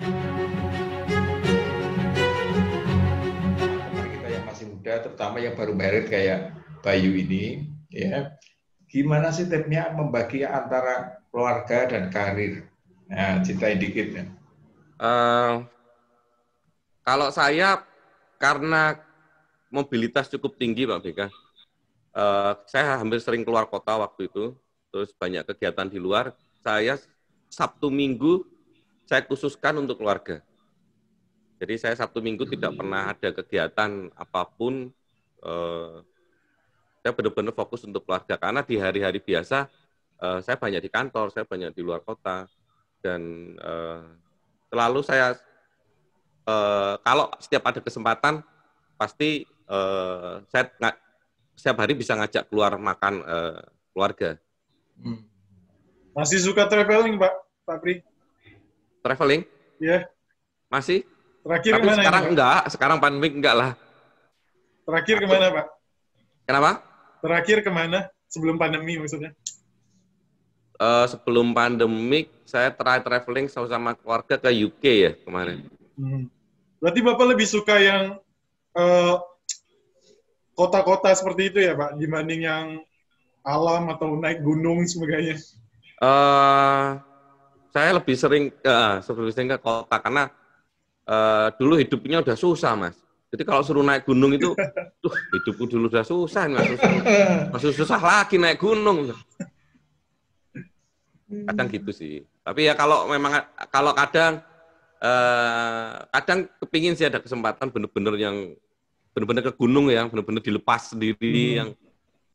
Teman kita yang masih muda, terutama yang baru married kayak Bayu ini, ya, gimana sih tipsnya membagi antara keluarga dan karir? Nah, ceritain dikit ya. Kalau saya karena mobilitas cukup tinggi, Pak Beka, saya hampir sering keluar kota waktu itu, terus banyak kegiatan di luar. Saya Sabtu Minggu saya khususkan untuk keluarga. Jadi saya Sabtu Minggu tidak pernah ada kegiatan apapun. Saya benar-benar fokus untuk keluarga karena di hari-hari biasa saya banyak di kantor, saya banyak di luar kota, dan selalu saya kalau setiap ada kesempatan pasti saya setiap hari bisa ngajak keluar makan keluarga. Masih suka traveling, Pak Pri? Traveling? Iya. Masih? Terakhir tapi kemana sekarang ini, enggak, sekarang pandemi enggak lah. Terakhir kemana, Pak? Kenapa? Terakhir kemana? Sebelum pandemi maksudnya? Sebelum pandemik, saya terakhir traveling sama keluarga ke UK ya kemarin. Berarti Bapak lebih suka yang kota-kota seperti itu ya, Pak, dibanding yang alam atau naik gunung sebagainya? Saya lebih sering ke kota karena dulu hidupnya udah susah, Mas. Jadi kalau suruh naik gunung itu, hidupku dulu udah susah, masih susah lagi naik gunung. Kadang gitu sih. Tapi ya kalau kadang kepingin sih ada kesempatan bener-bener ke gunung ya, bener-bener dilepas sendiri, yang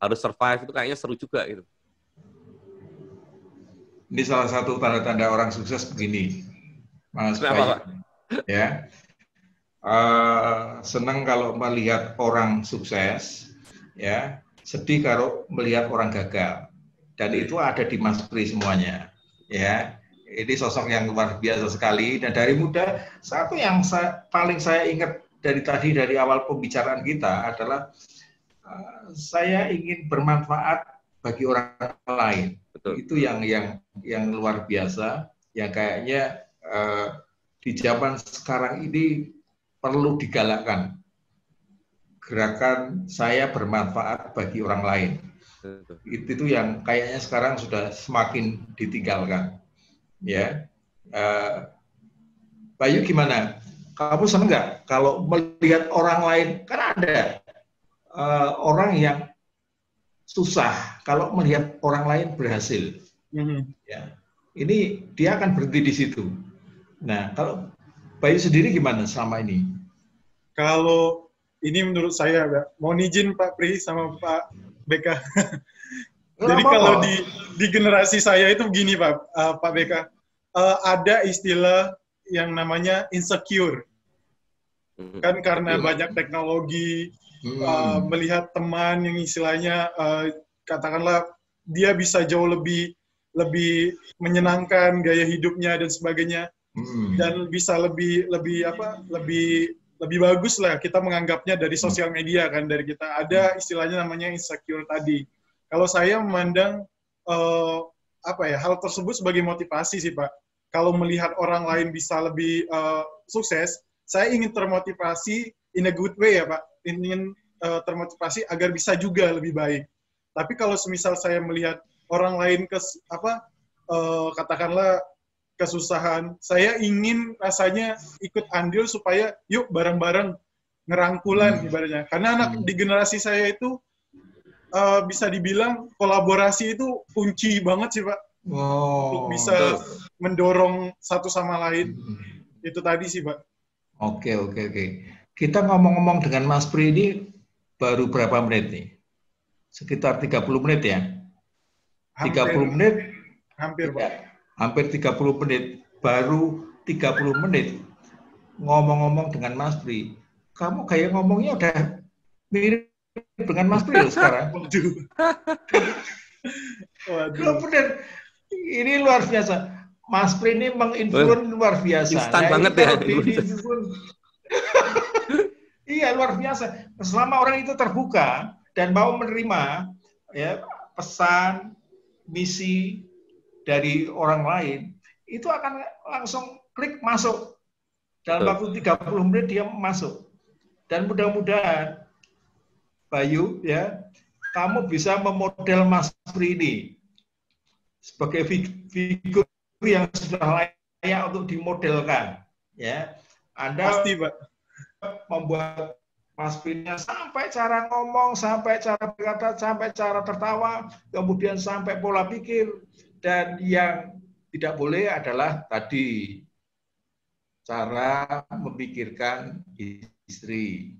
harus survive, itu kayaknya seru juga gitu. Ini salah satu tanda-tanda orang sukses begini, Mas Bayu. Ya, senang kalau melihat orang sukses, ya, sedih kalau melihat orang gagal. Dan itu ada di Mas Pri semuanya, ya. Ini sosok yang luar biasa sekali, dan dari muda satu yang paling saya ingat dari awal pembicaraan kita adalah saya ingin bermanfaat bagi orang lain. Betul. Itu yang luar biasa, yang kayaknya di zaman sekarang ini perlu digalakkan. Gerakan saya bermanfaat bagi orang lain. Itu yang kayaknya sekarang sudah semakin ditinggalkan. Ya, Bayu gimana? Kamu senang nggak kalau melihat orang lain? Kan ada orang yang susah kalau melihat orang lain berhasil. Ya, ini dia akan berhenti di situ. Nah, kalau Bayu sendiri gimana selama ini? Kalau ini menurut saya, mohon izin Pak Pri sama Pak BK. Jadi kalau di generasi saya itu begini Pak BK, ada istilah yang namanya insecure. Kan karena banyak teknologi, melihat teman yang istilahnya katakanlah dia bisa jauh lebih menyenangkan gaya hidupnya dan sebagainya, dan bisa lebih bagus lah kita menganggapnya dari sosial media kan, dari kita ada istilahnya namanya insecure tadi. Kalau saya memandang hal tersebut sebagai motivasi sih Pak. Kalau melihat orang lain bisa lebih sukses, saya ingin termotivasi in a good way ya Pak. Ingin termotivasi agar bisa juga lebih baik. Tapi kalau semisal saya melihat orang lain katakanlah kesusahan, saya ingin rasanya ikut andil supaya yuk bareng-bareng ngerangkulan ibaratnya. Karena anak di generasi saya itu bisa dibilang kolaborasi itu kunci banget sih Pak. Untuk bisa mendorong satu sama lain. Itu tadi sih Pak. Oke. Kita ngomong-ngomong dengan Mas Pri ini baru berapa menit nih? Sekitar 30 menit ya? 30 menit? Hampir Pak. Hampir 30 menit, baru 30 menit ngomong-ngomong dengan Mas Pri. Kamu kayak ngomongnya udah mirip dengan Mas Pri loh sekarang. Waduh. Bener. Ini luar biasa. Mas Pri ini menginfluence luar biasa. Instan banget ya. Iya, luar biasa. Selama orang itu terbuka dan mau menerima ya pesan, misi dari orang lain, itu akan langsung klik masuk Dalam waktu 30 menit dia masuk. Dan mudah-mudahan, Bayu, ya, kamu bisa memodel Mas Pri ini sebagai figur yang sudah layak untuk dimodelkan. Ya, Anda pasti, Pak, membuat Mas Pri-nya sampai cara ngomong, sampai cara berkata, sampai cara tertawa, kemudian sampai pola pikir. Dan yang tidak boleh adalah tadi cara memikirkan istri.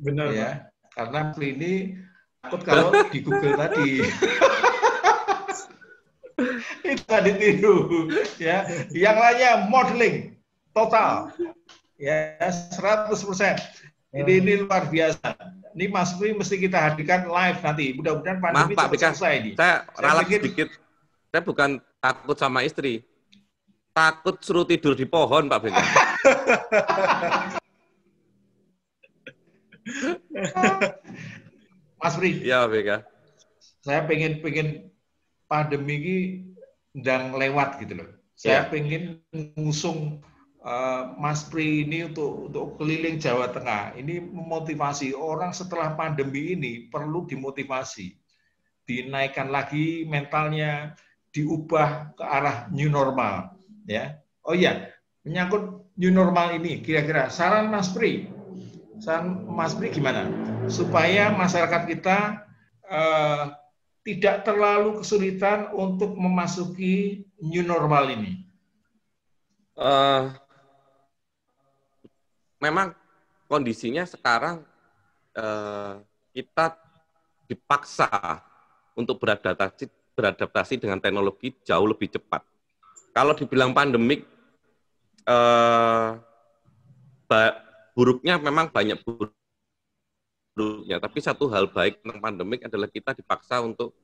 benar, Ya, Pak. karena ini takut kalau di Google tadi itu tadi tiru. Ya, yang lainnya modeling total, ya 100%. Ini luar biasa. Ini Mas Pri mesti kita hadirkan live nanti. Mudah-mudahan pandemi cepat selesai ini. Saya ralat sedikit. Saya bukan takut sama istri. Takut suruh tidur di pohon, Pak Beka. Mas Pri. Iya, Pak Beka. Saya pengen pandemi ini ndang lewat gitu loh. Saya pengen ngusung Mas Pri ini untuk keliling Jawa Tengah. Ini memotivasi orang setelah pandemi ini perlu dimotivasi. Dinaikkan lagi mentalnya, diubah ke arah new normal. Ya, oh iya, menyangkut new normal ini, kira-kira saran Mas Pri gimana supaya masyarakat kita tidak terlalu kesulitan untuk memasuki new normal ini? Memang kondisinya sekarang kita dipaksa untuk beradaptasi dengan teknologi jauh lebih cepat. Kalau dibilang pandemik, buruknya memang banyak buruknya. Tapi satu hal baik tentang pandemik adalah kita dipaksa untuk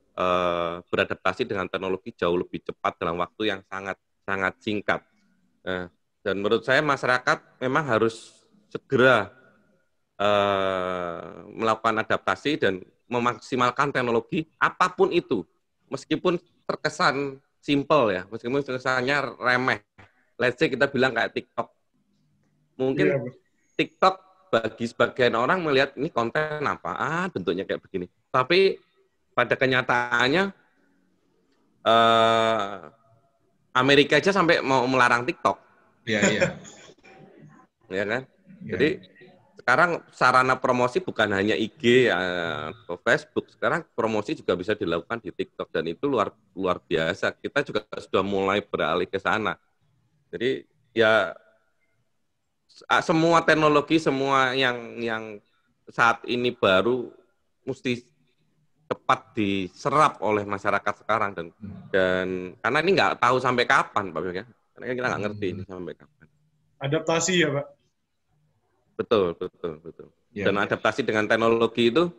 beradaptasi dengan teknologi jauh lebih cepat dalam waktu yang sangat singkat. Dan menurut saya masyarakat memang harus segera melakukan adaptasi dan memaksimalkan teknologi apapun itu, meskipun terkesan simple ya, meskipun kesannya remeh. Let's say kita bilang kayak TikTok. Mungkin TikTok bagi sebagian orang melihat ini konten apaan, bentuknya kayak begini. Tapi pada kenyataannya Amerika aja sampai mau melarang TikTok. Iya. Ya kan? Jadi sekarang sarana promosi bukan hanya IG atau Facebook, sekarang promosi juga bisa dilakukan di TikTok dan itu luar biasa. Kita juga sudah mulai beralih ke sana. Jadi ya semua teknologi, semua yang saat ini baru mesti cepat diserap oleh masyarakat sekarang dan karena ini nggak tahu sampai kapan, Pak ya. Karena kita nggak ngerti ini sampai kapan. Adaptasi ya, Pak. Betul. Dan adaptasi dengan teknologi itu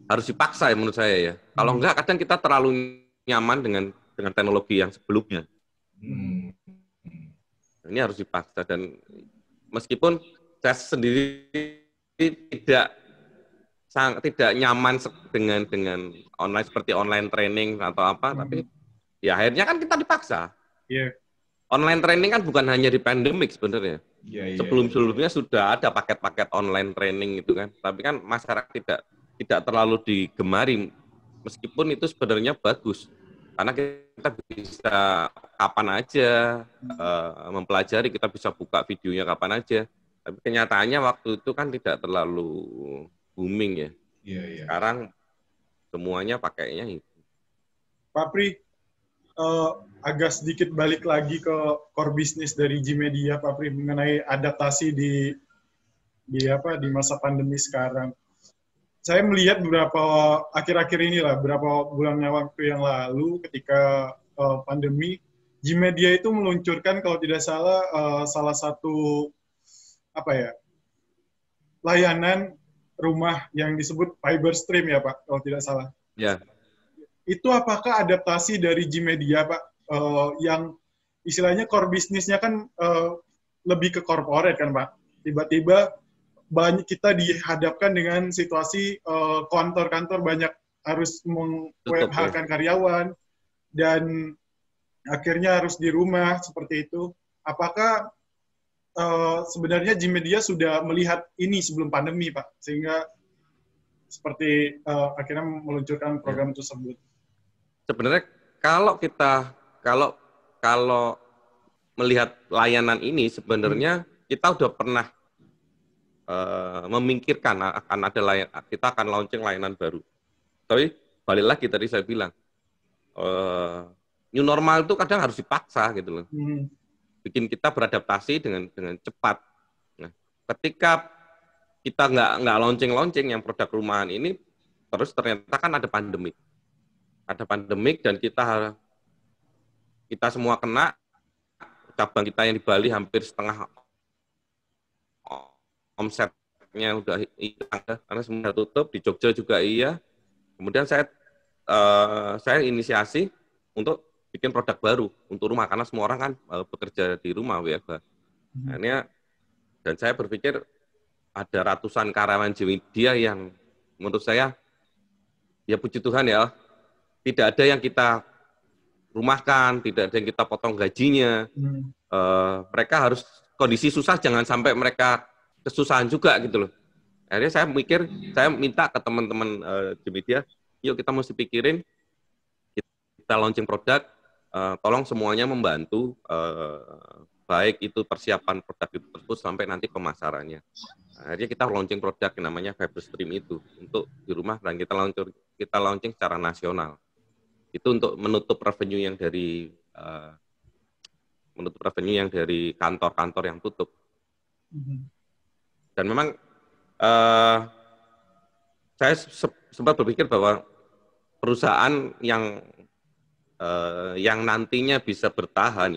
harus dipaksa ya menurut saya ya. Kalau enggak, kadang kita terlalu nyaman dengan teknologi yang sebelumnya. Ini harus dipaksa dan meskipun saya sendiri tidak nyaman dengan online seperti online training atau apa, tapi ya akhirnya kan kita dipaksa. Online training kan bukan hanya di pandemik sebenarnya. Sebelum-sebelumnya sudah ada paket-paket online training itu kan. Tapi kan masyarakat tidak terlalu digemari meskipun itu sebenarnya bagus. Karena kita bisa kapan aja mempelajari, kita bisa buka videonya kapan aja. Tapi kenyataannya waktu itu kan tidak terlalu booming ya. Sekarang semuanya pakainya itu. Pak Pri, agak sedikit balik lagi ke core business dari G-Media, Pak Pri, mengenai adaptasi di masa pandemi sekarang. Saya melihat akhir-akhir inilah, beberapa bulan waktu yang lalu ketika pandemi, G-Media itu meluncurkan kalau tidak salah salah satu layanan rumah yang disebut Fiber Stream ya Pak, kalau tidak salah. Ya. Itu apakah adaptasi dari G-Media Pak, yang istilahnya core bisnisnya kan lebih ke corporate kan Pak. Tiba-tiba kita dihadapkan dengan situasi kantor-kantor banyak harus meng-WFH-kan karyawan dan akhirnya harus di rumah seperti itu. Apakah sebenarnya Gmedia sudah melihat ini sebelum pandemi, Pak, sehingga seperti akhirnya meluncurkan program tersebut. Sebenarnya kalau melihat layanan ini sebenarnya kita udah pernah memikirkan akan ada kita akan launching layanan baru. Tapi balik lagi tadi saya bilang new normal itu kadang harus dipaksa gitu loh. Bikin kita beradaptasi dengan cepat. Nah, ketika kita nggak launching yang produk rumahan ini, terus ternyata kan ada pandemik dan kita semua kena. Cabang kita yang di Bali hampir setengah omsetnya udah hilang karena semua tutup, di Jogja juga iya. Kemudian saya inisiasi untuk bikin produk baru untuk rumah karena semua orang kan bekerja di rumah WFH. Akhirnya dan saya berpikir ada ratusan karyawan Gmedia yang menurut saya ya puji Tuhan ya tidak ada yang kita rumahkan, tidak ada yang kita potong gajinya. Mereka harus kondisi susah jangan sampai mereka kesusahan juga gitu loh. Akhirnya saya minta ke teman-teman Gmedia, yuk kita mesti pikirin kita launching produk, tolong semuanya membantu baik itu persiapan produk itu tersebut sampai nanti pemasarannya. Akhirnya kita launching produk yang namanya Fiberstream itu untuk di rumah dan kita launching secara nasional. Itu untuk menutup revenue yang dari kantor-kantor yang tutup. Dan memang saya sempat berpikir bahwa perusahaan yang nantinya bisa bertahan,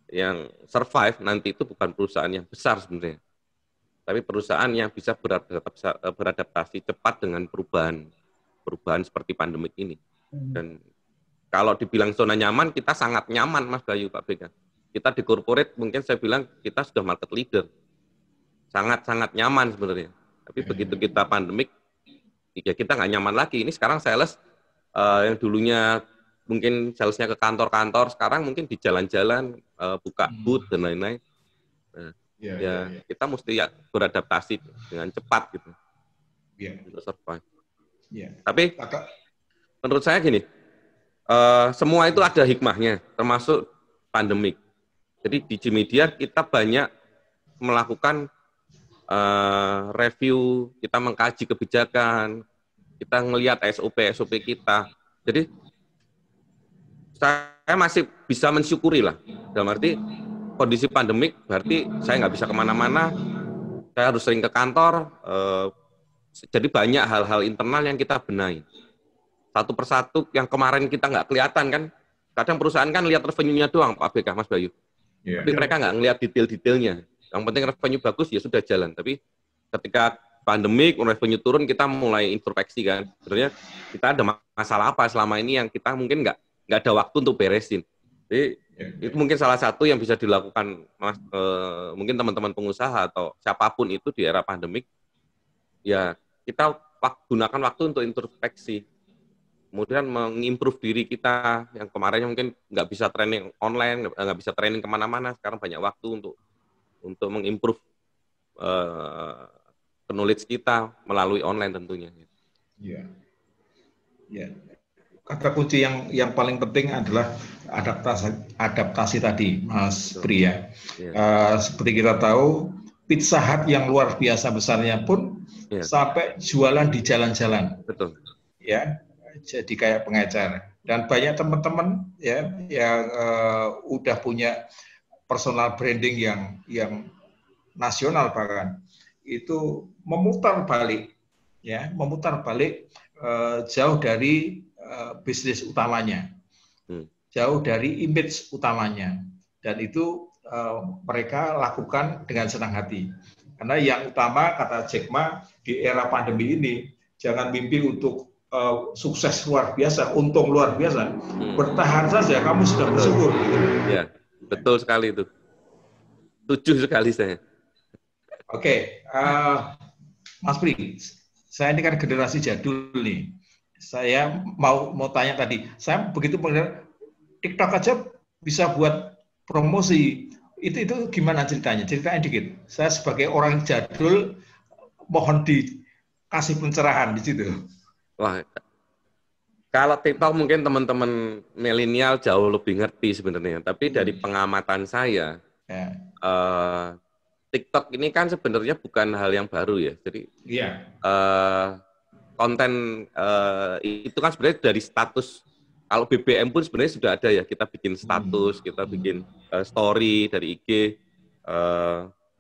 yang survive nanti itu bukan perusahaan yang besar sebenarnya, tapi perusahaan yang bisa beradaptasi cepat dengan perubahan seperti pandemik ini. Dan kalau dibilang zona nyaman, kita sangat nyaman, Mas Bayu, Pak BK. Kita di corporate mungkin saya bilang kita sudah market leader. Sangat-sangat nyaman sebenarnya. Tapi begitu kita pandemik, ya kita nggak nyaman lagi. Ini sekarang sales yang dulunya mungkin salesnya ke kantor-kantor, sekarang mungkin di jalan-jalan, buka booth dan lain-lain. Nah, kita mesti beradaptasi dengan cepat gitu. Untuk survive. Tapi menurut saya gini, semua itu ada hikmahnya, termasuk pandemik. Jadi di Gmedia kita banyak melakukan review, kita mengkaji kebijakan, kita ngelihat SOP kita. Jadi saya masih bisa mensyukuri lah. Dalam arti kondisi pandemik berarti saya nggak bisa kemana-mana, saya harus sering ke kantor. Jadi banyak hal-hal internal yang kita benahi. Satu persatu yang kemarin kita nggak kelihatan kan. Kadang perusahaan kan lihat revenue-nya doang, Pak BK, Mas Bayu. Tapi mereka nggak ngelihat detail-detailnya. Yang penting revenue bagus ya sudah jalan. Tapi ketika pandemik, revenue turun, kita mulai introspeksi kan. Sebenarnya kita ada masalah apa selama ini yang kita mungkin nggak ada waktu untuk beresin. Jadi itu mungkin salah satu yang bisa dilakukan mungkin teman-teman pengusaha atau siapapun itu di era pandemik. Ya kita gunakan waktu untuk introspeksi. Kemudian mengimprove diri kita yang kemarin mungkin nggak bisa training online, nggak bisa training kemana-mana. Sekarang banyak waktu untuk mengimprove knowledge kita melalui online tentunya. Iya. Kata kunci yang paling penting adalah adaptasi tadi, Mas Pri ya. Seperti kita tahu, Pizza Hut yang luar biasa besarnya pun sampai jualan di jalan-jalan. Betul. Ya, jadi kayak pengecer. Dan banyak teman-teman ya yang udah punya personal branding yang nasional bahkan itu memutar balik jauh dari bisnis utamanya, jauh dari image utamanya, dan itu mereka lakukan dengan senang hati. Karena yang utama kata Jack Ma di era pandemi ini jangan mimpi untuk sukses luar biasa, untung luar biasa, bertahan saja kamu sudah bersyukur. Ya, betul sekali itu. Setuju sekali saya. Oke, Mas Pri, saya ini kan generasi jadul nih. Saya mau tanya tadi, saya begitu mendengar TikTok aja bisa buat promosi, Itu gimana ceritanya? Ceritain dikit. Saya sebagai orang jadul mohon dikasih pencerahan di situ. Wah, kalau TikTok mungkin teman-teman milenial jauh lebih ngerti sebenarnya. Tapi dari pengamatan saya, Ya. TikTok ini kan sebenarnya bukan hal yang baru ya. Jadi Iya. konten itu kan sebenarnya dari status. Kalau BBM pun sebenarnya sudah ada ya. Kita bikin status, kita bikin story dari IG,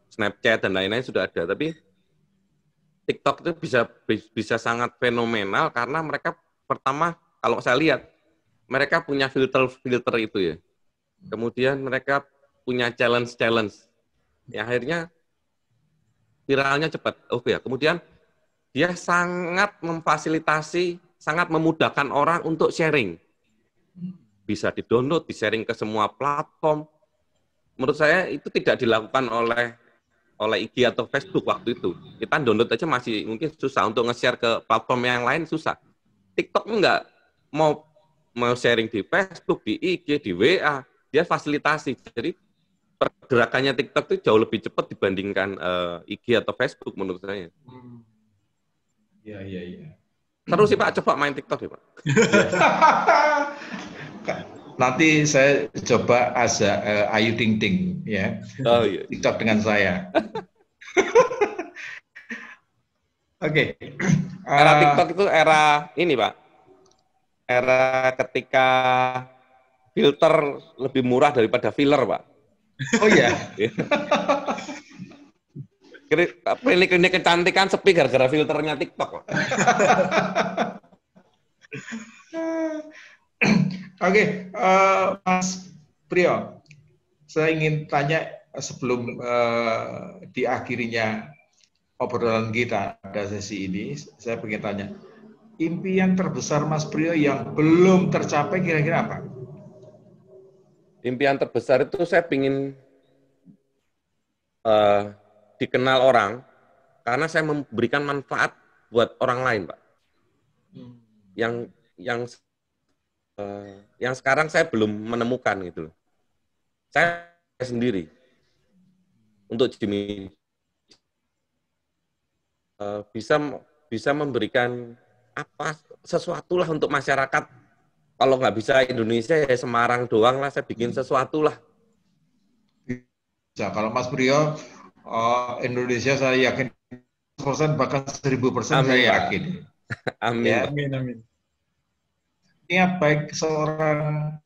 Snapchat dan lain-lain sudah ada. Tapi TikTok itu bisa sangat fenomenal karena mereka pertama kalau saya lihat mereka punya filter itu ya. Kemudian mereka punya challenge yang akhirnya viralnya cepat. Oke ya. Kemudian dia sangat memfasilitasi, sangat memudahkan orang untuk sharing. Bisa di-download, di-sharing ke semua platform. Menurut saya itu tidak dilakukan oleh IG atau Facebook waktu itu. Kita download aja masih mungkin susah, untuk nge-share ke platform yang lain susah. TikTok enggak, mau sharing di Facebook, di IG, di WA, dia fasilitasi. Jadi pergerakannya TikTok itu jauh lebih cepat dibandingkan IG atau Facebook menurut saya. Iya. Seru sih Pak, coba main TikTok ya Pak. Nanti saya coba Ayu Ting Ting ya. Oh, iya. TikTok dengan saya. Oke. Era TikTok itu era ini Pak. Era ketika filter lebih murah daripada filler Pak. Oh iya. Klinik kecantikan sepi gara-gara filternya TikTok Pak. Oke, Mas Priyo, saya ingin tanya sebelum diakhirinya obrolan kita pada sesi ini, saya ingin tanya, impian terbesar Mas Priyo yang belum tercapai kira-kira apa? Impian terbesar itu saya ingin dikenal orang karena saya memberikan manfaat buat orang lain, Pak. Yang sekarang saya belum menemukan gitu. Saya sendiri untuk Jimmy bisa memberikan sesuatu lah untuk masyarakat. Kalau nggak bisa Indonesia ya Semarang doang lah, saya bikin sesuatu lah. Bisa. Kalau Mas Priyo Indonesia saya yakin 100% bahkan 1000% saya yakin. Amin. Ya. Amin. Niat baik seorang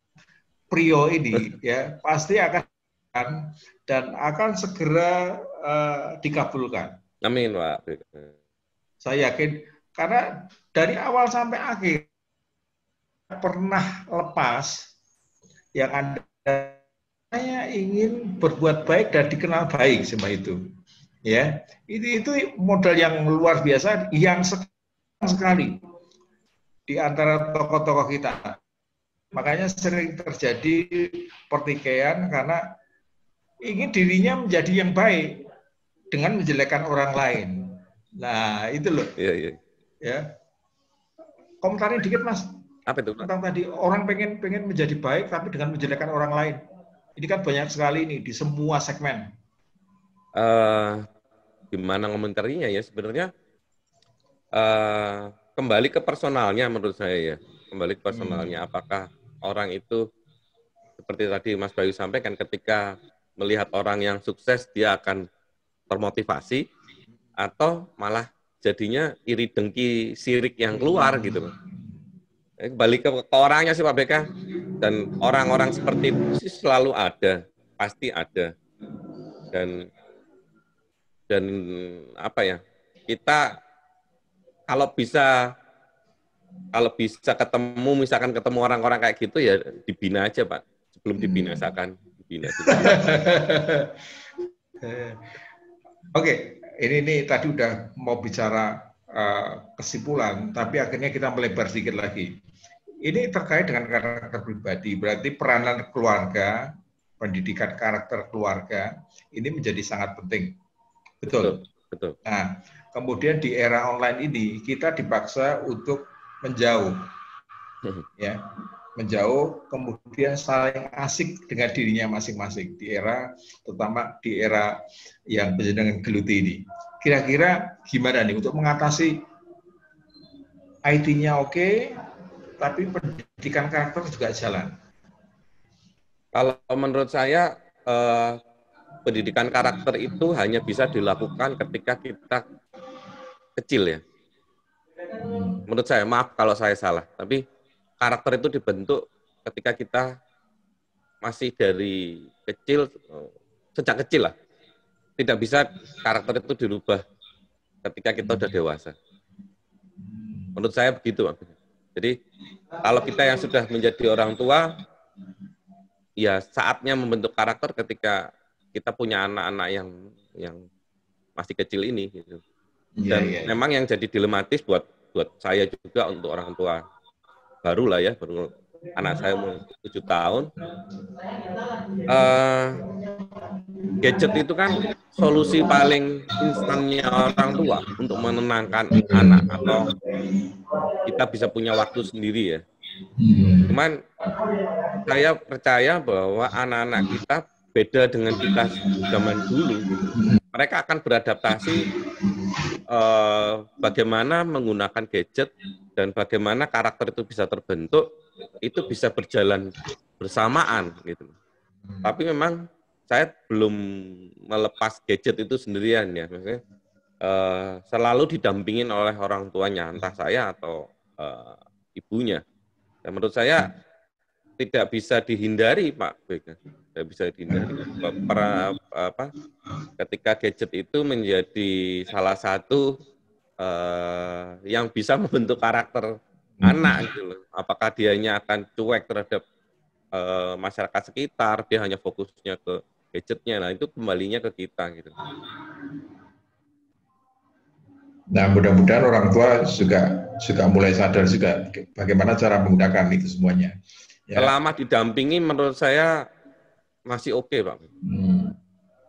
Priyo ini ya pasti akan dan akan segera dikabulkan. Amin, Pak. Saya yakin karena dari awal sampai akhir pernah lepas yang Anda saya ingin berbuat baik dan dikenal baik sama itu. Ya, itu modal yang luar biasa yang sekali di antara tokoh-tokoh kita. Makanya sering terjadi pertikaian karena ingin dirinya menjadi yang baik dengan menjelekkan orang lain. Nah, itu loh. Iya. Ya. Komentarin dikit, Mas. Apa itu? Tentang tadi orang pengen menjadi baik tapi dengan menjelekkan orang lain. Ini kan banyak sekali ini di semua segmen. Gimana ngomentarinya ya sebenarnya kembali ke personalnya menurut saya ya. Kembali ke personalnya. Apakah orang itu seperti tadi Mas Bayu sampaikan ketika melihat orang yang sukses dia akan termotivasi atau malah jadinya iri dengki sirik yang keluar gitu. Kembali ke orangnya sih Pak BK, dan orang-orang seperti itu sih selalu ada, pasti ada, dan apa ya, kita kalau bisa ketemu, misalkan ketemu orang-orang kayak gitu ya dibina aja Pak, sebelum dibinasakan, dibina. Oke, ini tadi udah mau bicara kesimpulan, tapi akhirnya kita melebar sedikit lagi. Ini terkait dengan karakter pribadi, berarti peranan keluarga, pendidikan karakter keluarga, ini menjadi sangat penting. Betul. Nah, kemudian di era online ini, kita dipaksa untuk menjauh. Ya. menjauh, kemudian saling asik dengan dirinya masing-masing di era, terutama di era yang dengan geluti ini. Kira-kira gimana nih untuk mengatasi ID-nya oke, tapi pendidikan karakter juga jalan? Kalau menurut saya, pendidikan karakter itu hanya bisa dilakukan ketika kita kecil ya. Menurut saya, maaf kalau saya salah, tapi karakter itu dibentuk ketika kita masih dari kecil, sejak kecil lah. Tidak bisa karakter itu dirubah ketika kita udah dewasa. Menurut saya begitu. Jadi kalau kita yang sudah menjadi orang tua, ya saatnya membentuk karakter ketika kita punya anak-anak yang masih kecil ini. Gitu. Dan memang yang jadi dilematis buat saya juga untuk orang tua baru lah ya, baru anak saya umur 7 tahun. Gadget itu kan solusi paling instannya orang tua untuk menenangkan anak atau kita bisa punya waktu sendiri ya. Cuman saya percaya bahwa anak-anak kita beda dengan kita zaman dulu. Mereka akan beradaptasi bagaimana menggunakan gadget dan bagaimana karakter itu bisa terbentuk, itu bisa berjalan bersamaan gitu. Tapi memang saya belum melepas gadget itu sendirian ya, maksudnya selalu didampingin oleh orang tuanya, entah saya atau ibunya. Dan menurut saya tidak bisa dihindari, Pak Beka. Tidak bisa dihindari. Ketika gadget itu menjadi salah satu yang bisa membentuk karakter anak, gitu loh. Apakah dianya akan cuek terhadap masyarakat sekitar, dia hanya fokusnya ke gadgetnya, nah itu kembalinya ke kita gitu. Nah, mudah-mudahan orang tua juga mulai sadar juga bagaimana cara menggunakan itu semuanya. Ya. Selama didampingi, menurut saya masih oke, Pak.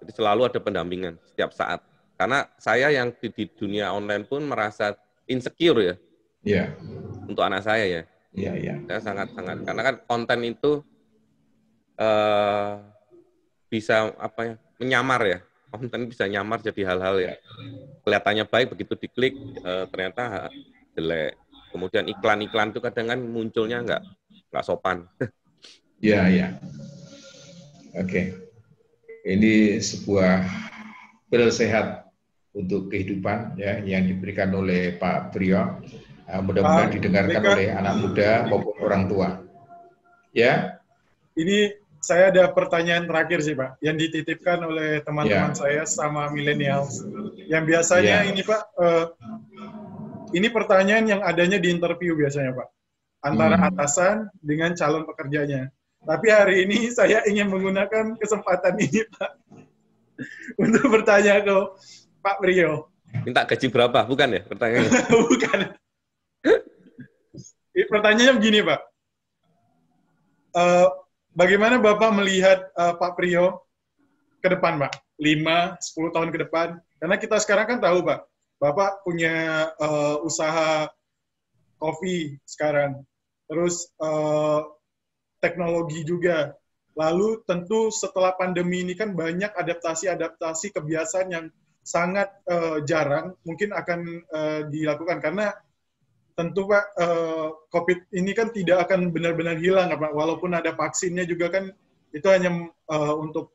Jadi selalu ada pendampingan setiap saat. Karena saya yang di dunia online pun merasa insecure ya. Untuk anak saya ya. Saya sangat-sangat, karena kan konten itu bisa menyamar ya. Konten bisa nyamar jadi hal-hal ya kelihatannya baik, begitu diklik ternyata jelek. Kemudian iklan-iklan itu kadang kan munculnya nggak sopan. Iya. Oke. Ini sebuah pil sehat untuk kehidupan ya yang diberikan oleh Pak Priyo. Mudah-mudahan didengarkan oleh anak muda maupun orang tua. Ya. Ini saya ada pertanyaan terakhir sih Pak, yang dititipkan oleh teman-teman saya sama milenial. Yang biasanya ini Pak, ini pertanyaan yang adanya di interview biasanya Pak, antara atasan dengan calon pekerjanya. Tapi hari ini saya ingin menggunakan kesempatan ini Pak, untuk bertanya ke Pak Priyo. Minta gaji berapa? Bukan ya pertanyaannya? Bukan. Pertanyaannya begini Pak. Bagaimana Bapak melihat Pak Priyo ke depan, Pak? 5-10 tahun ke depan? Karena kita sekarang kan tahu, Pak, Bapak punya usaha kopi sekarang. Terus teknologi juga. Lalu tentu setelah pandemi ini kan banyak adaptasi-adaptasi kebiasaan yang sangat jarang mungkin akan dilakukan. Karena tentu Pak, COVID ini kan tidak akan benar-benar hilang, Pak. Walaupun ada vaksinnya juga kan itu hanya untuk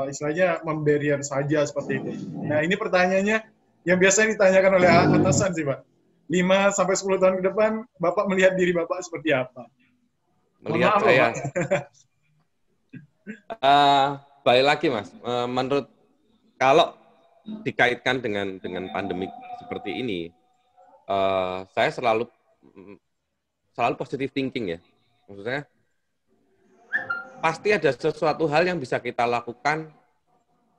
istilahnya membarier saja seperti itu. Nah ini pertanyaannya yang biasanya ditanyakan oleh atasan sih Pak. 5-10 tahun ke depan, Bapak melihat diri Bapak seperti apa? Melihat maaf, saya. Balik lagi Mas, menurut kalau dikaitkan dengan pandemi seperti ini, saya selalu positive thinking ya. Maksudnya pasti ada sesuatu hal yang bisa kita lakukan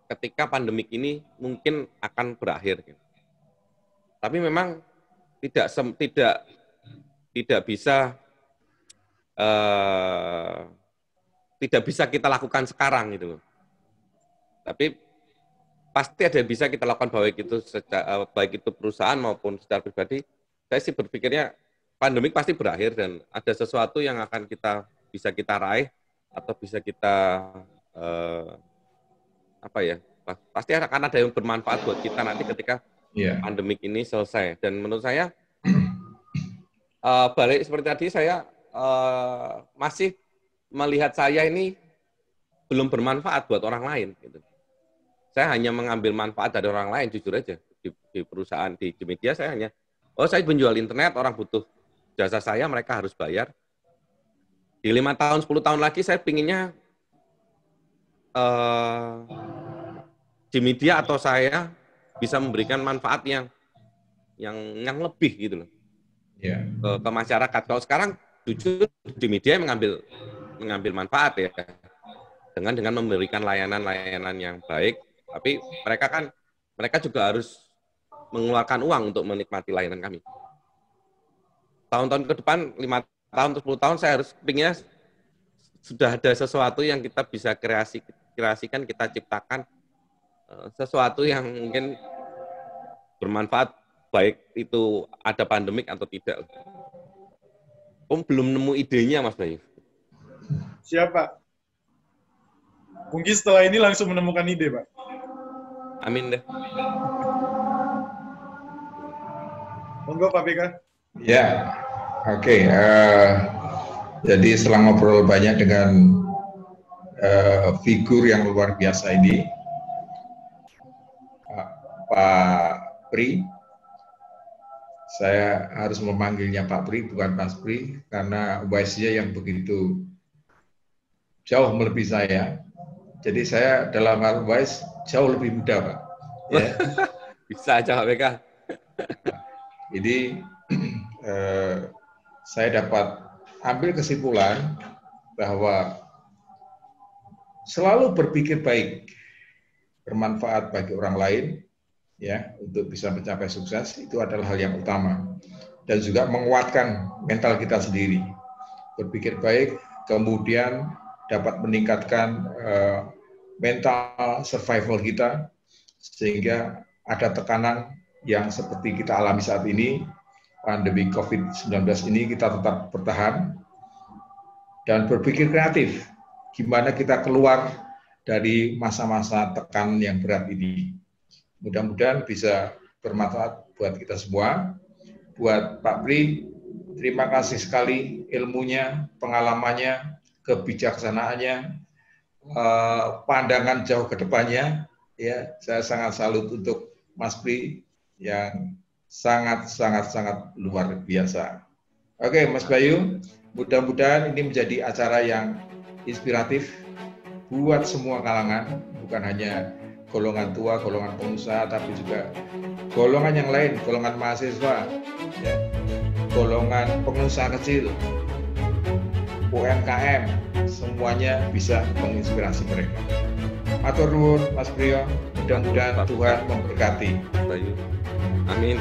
ketika pandemik ini mungkin akan berakhir. Tapi memang tidak bisa kita lakukan sekarang gitu. Tapi pasti ada yang bisa kita lakukan baik itu perusahaan maupun secara pribadi. Saya sih berpikirnya pandemik pasti berakhir dan ada sesuatu yang akan bisa kita raih atau bisa kita pasti akan ada yang bermanfaat buat kita nanti ketika pandemik ini selesai. Dan menurut saya balik seperti tadi, saya masih melihat saya ini belum bermanfaat buat orang lain. Gitu. Saya hanya mengambil manfaat dari orang lain, jujur aja. Di perusahaan, di media saya hanya, saya menjual internet, orang butuh jasa saya, mereka harus bayar. Di 5 tahun, 10 tahun lagi saya pinginnya di media atau saya bisa memberikan manfaat yang lebih gitu loh. Ke masyarakat. Kalau sekarang jujur di media mengambil manfaat ya dengan memberikan layanan-layanan yang baik, tapi mereka juga harus mengeluarkan uang untuk menikmati layanan kami. Tahun-tahun ke depan, 5 tahun atau 10 tahun, saya harus pinginnya sudah ada sesuatu yang kita bisa kreasikan, kita ciptakan sesuatu yang mungkin bermanfaat, baik itu ada pandemik atau tidak. Belum nemu idenya, Mas Bayu. Siapa? Mungkin setelah ini langsung menemukan ide, Pak. Amin deh. Monggo, Pak BK. Ya, oke. Jadi setelah ngobrol banyak dengan figur yang luar biasa ini, Pak Pri, saya harus memanggilnya Pak Pri, bukan Mas Pri, karena wise-nya yang begitu jauh melebihi saya. Jadi saya dalam hal wise jauh lebih muda, Pak. Ya. Bisa aja, Pak BK. Jadi saya dapat ambil kesimpulan bahwa selalu berpikir baik, bermanfaat bagi orang lain, ya, untuk bisa mencapai sukses, itu adalah hal yang utama. Dan juga menguatkan mental kita sendiri. Berpikir baik, kemudian dapat meningkatkan mental survival kita, sehingga ada tekanan yang seperti kita alami saat ini, pandemi COVID-19 ini, kita tetap bertahan dan berpikir kreatif. Gimana kita keluar dari masa-masa tekan yang berat ini. Mudah-mudahan bisa bermanfaat buat kita semua. Buat Pak Pri, terima kasih sekali ilmunya, pengalamannya, kebijaksanaannya, pandangan jauh ke depannya. Ya, saya sangat salut untuk Mas Pri yang sangat luar biasa. Oke, Mas Bayu, mudah-mudahan ini menjadi acara yang inspiratif buat semua kalangan, bukan hanya golongan tua, golongan pengusaha, tapi juga golongan yang lain, golongan mahasiswa, ya, golongan pengusaha kecil, UMKM, semuanya bisa menginspirasi mereka. Matur nuwun, Mas Priyo, mudah-mudahan Tuhan memberkati. Amin.